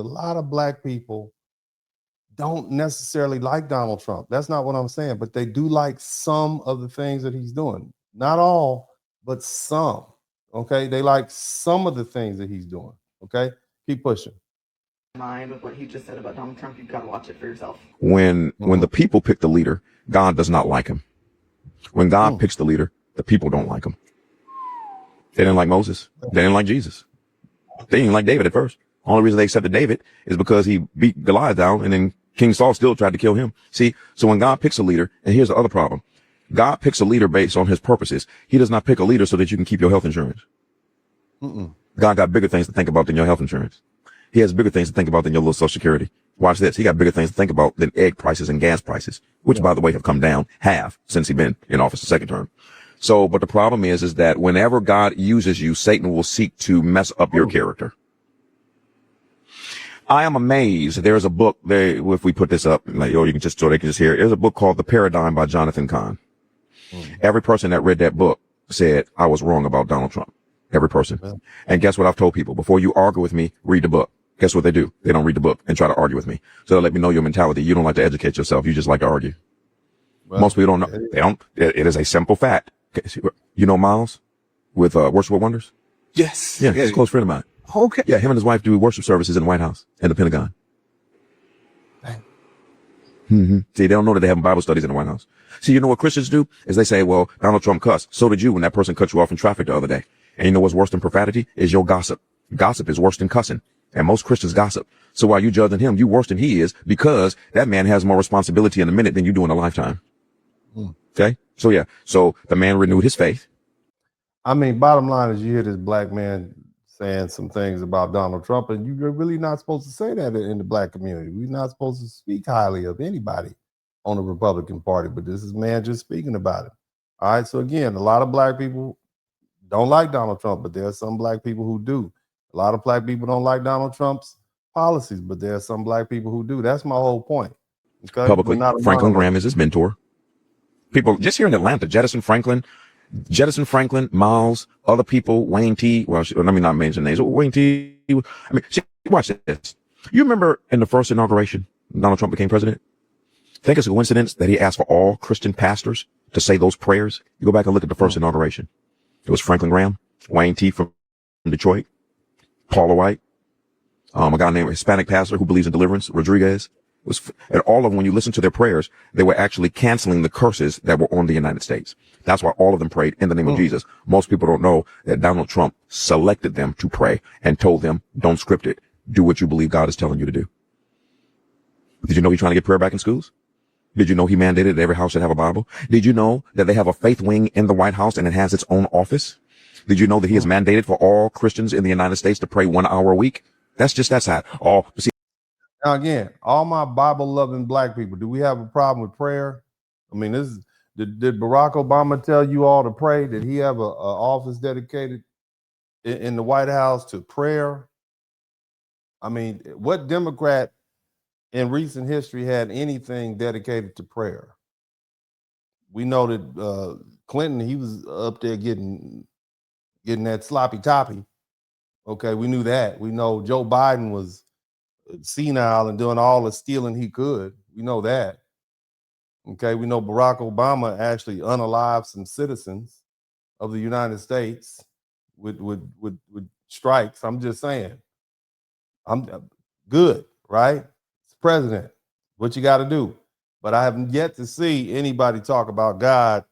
a lot of black people don't necessarily like Donald Trump. That's not what I'm saying, but they do like some of the things that he's doing. Not all, but some. Okay, they like some of the things that he's doing. Okay, keep pushing. Mind with what he just said about Donald Trump, you've got to watch it for yourself. When the people pick the leader, God does not like him. When God picks the leader, the people don't like him. They didn't like Moses. They didn't like Jesus. They didn't like David at first. Only reason they accepted David is because he beat Goliath down, and then King Saul still tried to kill him. See, so when God picks a leader, and here's the other problem. God picks a leader based on his purposes. He does not pick a leader so that you can keep your health insurance. God got bigger things to think about than your health insurance. He has bigger things to think about than your little Social Security. Watch this. He got bigger things to think about than egg prices and gas prices, which, by the way, have come down half since he's been in office the second term. So, but the problem is that whenever God uses you, Satan will seek to mess up your character. I am amazed. There's a book there. If we put this up, like, or you can just, so they can just hear it. There's a book called The Paradigm by Jonathan Cahn. Every person that read that book said, I was wrong about Donald Trump. Every person. And guess what I've told people? Before you argue with me, read the book. Guess what they do? They don't read the book and try to argue with me. So they let me know your mentality. You don't like to educate yourself. You just like to argue. Well, most people don't know. They don't. It is a simple fact. You know Miles with Worship with Wonders? Yes. Yeah, he's a close friend of mine. Okay. Yeah, him and his wife do worship services in the White House and the Pentagon. See, they don't know that they have Bible studies in the White House. See, you know what Christians do? Is they say, well, Donald Trump cussed. So did you when that person cut you off in traffic the other day. And you know what's worse than profanity? Is your gossip. Gossip is worse than cussing. And most Christians gossip. So while you judging him, you worse than he is, because that man has more responsibility in a minute than you do in a lifetime. Okay? So yeah. So the man renewed his faith. I mean, bottom line is you hear this black man saying some things about Donald Trump, and you're really not supposed to say that in the black community. We're not supposed to speak highly of anybody on the Republican Party, but this is man just speaking about it. All right. So again, a lot of black people don't like Donald Trump, but there are some black people who do. A lot of black people don't like Donald Trump's policies, but there are some black people who do. That's my whole point. Okay? Publicly, Franklin Graham is his mentor. People just here in Atlanta, Jettison Franklin, Miles, other people, Wayne T. Well, let me not mention names. Wayne T. I mean, watch this. You remember in the first inauguration, Donald Trump became president? Think it's a coincidence that he asked for all Christian pastors to say those prayers? You go back and look at the first inauguration. It was Franklin Graham, Wayne T. from Detroit, Paula White, a guy named Hispanic pastor who believes in deliverance, Rodriguez. And all of them, when you listen to their prayers, they were actually canceling the curses that were on the United States. That's why all of them prayed in the name of Jesus. Most people don't know that Donald Trump selected them to pray and told them, don't script it. Do what you believe God is telling you to do. Did you know he's trying to get prayer back in schools? Did you know he mandated that every house should have a Bible? Did you know that they have a faith wing in the White House and it has its own office? Did you know that he has mandated for all Christians in the United States to pray 1 hour a week? That's just that side. Now again, all my Bible-loving black people, do we have a problem with prayer? I mean, did Barack Obama tell you all to pray? Did he have a office dedicated in the White House to prayer? I mean, what Democrat in recent history had anything dedicated to prayer? We know that Clinton, he was up there getting that sloppy toppy. Okay, we knew that. We know Joe Biden was senile and doing all the stealing he could. We know that. Okay, we know Barack Obama actually unalived some citizens of the United States with strikes. I'm just saying. I'm good, right? It's president. What you got to do. But I have yet to see anybody talk about God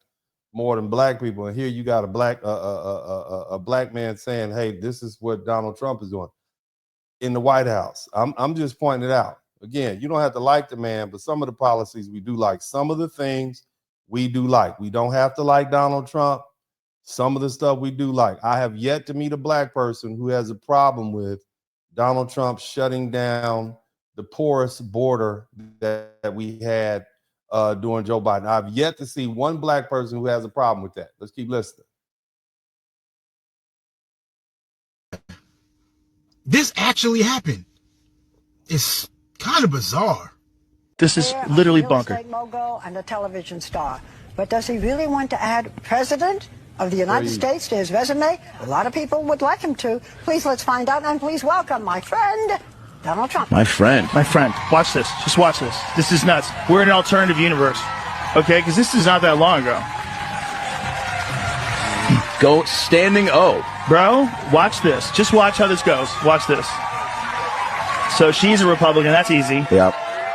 more than black people. And here you got a black man saying, hey, this is what Donald Trump is doing in the White House. I'm just pointing it out. Again, you don't have to like the man, but some of the policies we do like. Some of the things we do like. We don't have to like Donald Trump. Some of the stuff we do like. I have yet to meet a black person who has a problem with Donald Trump shutting down the porous border that we had during Joe Biden. I've yet to see one black person who has a problem with that. Let's keep listening. This actually happened. It's kind of bizarre. This is literally bonkers. Real estate mogul and a television star. But does he really want to add president of the United States to his resume? A lot of people would like him to. Please, let's find out, and please welcome my friend, Donald Trump. My friend. Watch this. Just watch this. This is nuts. We're in an alternative universe. Okay? Because this is not that long ago. Go standing O. Bro, watch this. Just watch how this goes. Watch this. So she's a Republican. That's easy. Yeah.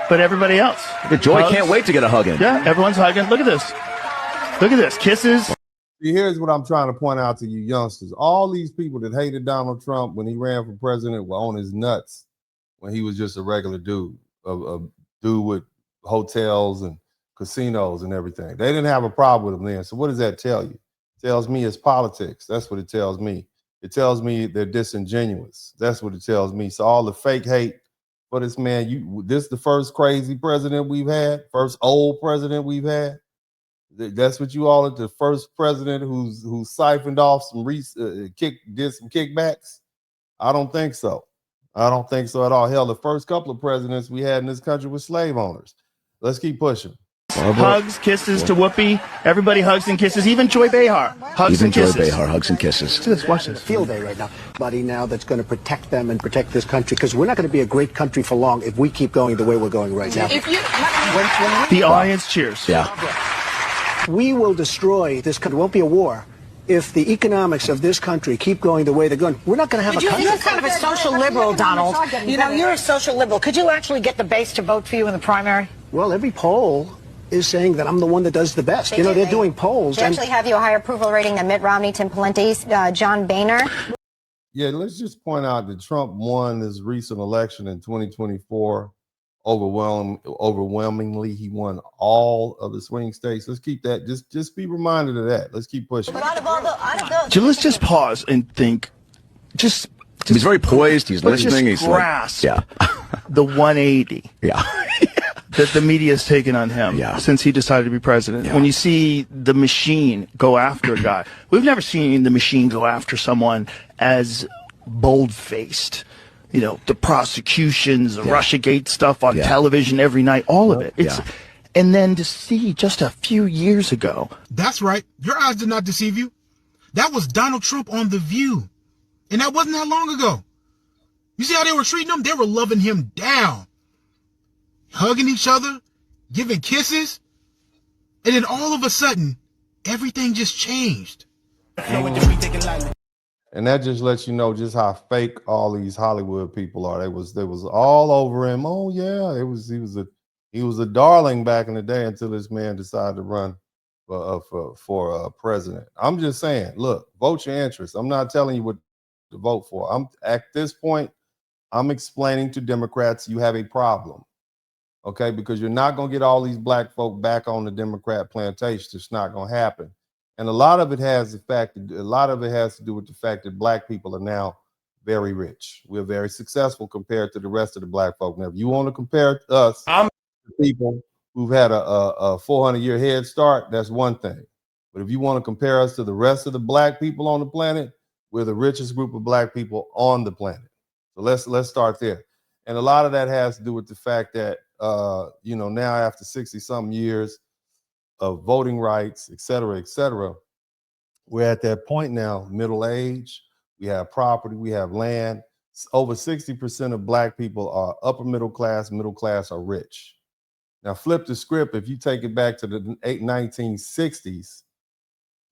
But everybody else. Look at Joy. Hugs. Can't wait to get a hug in. Yeah, everyone's hugging. Look at this. Look at this. Kisses. See, here's what I'm trying to point out to you youngsters. All these people that hated Donald Trump when he ran for president were on his nuts when he was just a regular dude, a dude with hotels and casinos and everything. They didn't have a problem with him then. So what does that tell you? It tells me it's politics. That's what it tells me. It tells me they're disingenuous. That's what it tells me. So all the fake hate for this man, this is the first crazy president we've had, first old president we've had. That's what you all are, the first president who's siphoned off some did some kickbacks. I don't think so. I don't think so at all. Hell, the first couple of presidents we had in this country were slave owners. Let's keep pushing. Hugs, kisses to Whoopi. Everybody hugs and kisses. Even Joy Behar. Hugs Even and Joy kisses. Behar, hugs and kisses. Watch this. Watch this. Field day right now. Buddy now that's going to protect them and protect this country, because we're not going to be a great country for long if we keep going the way we're going right now. The audience cheers. Yeah. We will destroy this country. It won't be a war. If the economics of this country keep going the way they're going, we're not going to have a country. You're kind of a social liberal, Donald. You know, you're a social liberal. Could you actually get the base to vote for you in the primary? Well, every poll is saying that I'm the one that does the best. They're doing polls. They actually have you a higher approval rating than Mitt Romney, Tim Pawlenty, John Boehner. Yeah, let's just point out that Trump won his recent election in 2024. Overwhelmingly, he won all of the swing states. Let's keep that. Just be reminded of that. Let's keep pushing. But out of those, So let's just pause and think. Just He's very poised. He's let's listening. just He's like, grasp yeah. the 180 Yeah. that the media has taken on him Yeah. since he decided to be president. Yeah. When you see the machine go after a guy, we've never seen the machine go after someone as bold-faced. You know, the prosecutions, the Russiagate stuff on television every night, all of it. And then to see just a few years ago. That's right. Your eyes did not deceive you. That was Donald Trump on The View. And that wasn't that long ago. You see how they were treating him? They were loving him down. Hugging each other, giving kisses. And then all of a sudden, everything just changed. And that just lets you know just how fake all these Hollywood people are. They was all over him. Oh yeah, he was a darling back in the day until this man decided to run for president. I'm just saying, look, vote your interest. I'm not telling you what to vote for. I'm at this point, I'm explaining to Democrats you have a problem. Okay, because you're not gonna get all these black folk back on the Democrat plantation. It's not gonna happen. And a lot of it has to do with the fact that black people are now very rich. We're very successful compared to the rest of the black folk. Now, if you want to compare us to people who've had a 400-year head start, that's one thing. But if you want to compare us to the rest of the black people on the planet, we're the richest group of black people on the planet. So let's start there. And a lot of that has to do with the fact that now after 60-something years of voting rights, et cetera, we're at that point now, middle age, we have property, we have land. Over 60% of black people are upper middle class are rich. Now flip the script, if you take it back to the 1960s,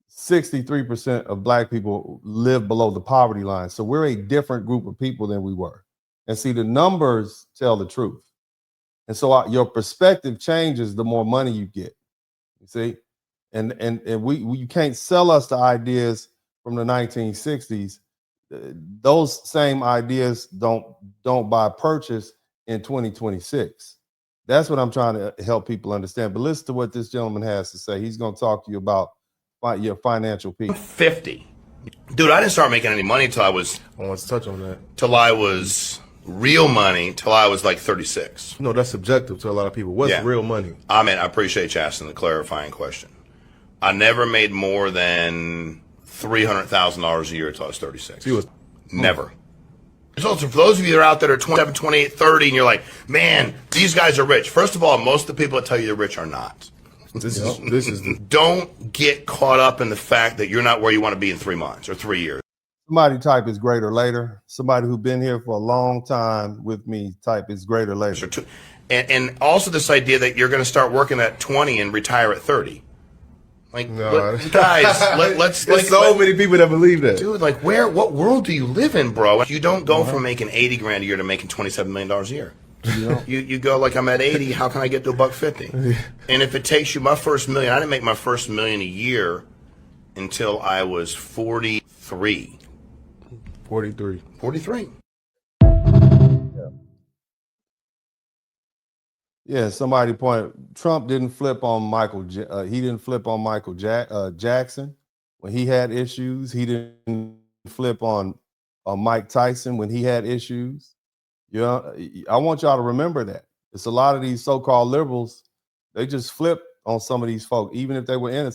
63% of black people live below the poverty line. So we're a different group of people than we were. And see, the numbers tell the truth. And so your perspective changes the more money you get. You see, and you can't sell us the ideas from the 1960s. Those same ideas don't buy purchase in 2026. That's what I'm trying to help people understand. But listen to what this gentleman has to say. He's going to talk to you about your financial peace. 50, dude. I didn't start making any money till I was. I want to touch on that. Till I was real money till I was like 36. No, that's subjective to a lot of people. What's real money? I mean, I appreciate you asking the clarifying question. I never made more than $300,000 a year until I was 36. Never. So for those of you that are out there that are 27, 28, 30, and you're like, man, these guys are rich. First of all, most of the people that tell you they're rich are not. This is Don't get caught up in the fact that you're not where you want to be in 3 months or 3 years. Somebody type is greater later. Somebody who's been here for a long time with me type is greater later. And also this idea that you're going to start working at 20 and retire at 30. Like, No. guys, let's There's so many people that believe that. Dude, like, what world do you live in, bro? You don't go from making 80 grand a year to making $27 million a year. You go like, I'm at 80, how can I get to $150? And if it takes you, my first million, I didn't make my first million a year until I was 43. 43. 43. Yeah, somebody pointed. Trump didn't flip on Michael. He didn't flip on Michael Jackson when he had issues. He didn't flip on Mike Tyson when he had issues. You know, I want y'all to remember that. It's a lot of these so-called liberals. They just flip on some of these folks, even if they were innocent.